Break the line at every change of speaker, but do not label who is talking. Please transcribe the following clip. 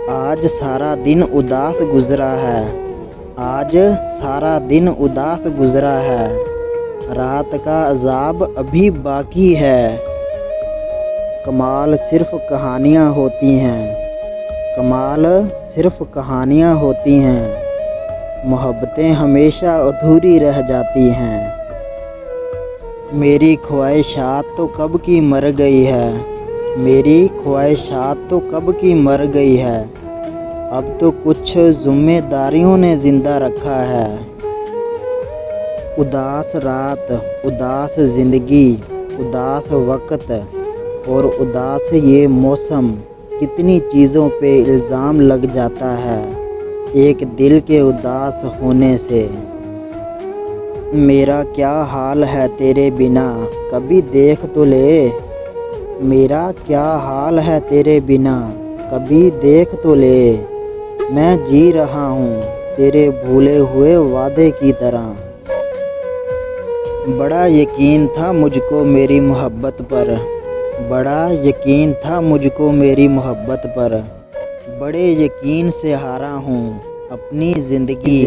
آج سارا دن اداس گزرا ہے، آج سارا دن اداس گزرا ہے، رات کا عذاب ابھی باقی ہے۔ کمال صرف کہانیاں ہوتی ہیں، کمال صرف کہانیاں ہوتی ہیں، محبتیں ہمیشہ ادھوری رہ جاتی ہیں۔ میری خواہشات تو کب کی مر گئی ہے، میری خواہشات تو کب کی مر گئی ہے، اب تو کچھ ذمہ داریوں نے زندہ رکھا ہے۔ اداس رات، اداس زندگی، اداس وقت اور اداس یہ موسم، کتنی چیزوں پہ الزام لگ جاتا ہے ایک دل کے اداس ہونے سے۔ میرا کیا حال ہے تیرے بنا کبھی دیکھ تو لے، میرا کیا حال ہے تیرے بنا کبھی دیکھ تو لے، میں جی رہا ہوں تیرے بھولے ہوئے وعدے کی طرح۔ بڑا یقین تھا مجھ کو میری محبت پر، بڑا یقین تھا مجھ کو میری محبت پر، بڑے یقین سے ہارا ہوں اپنی زندگی۔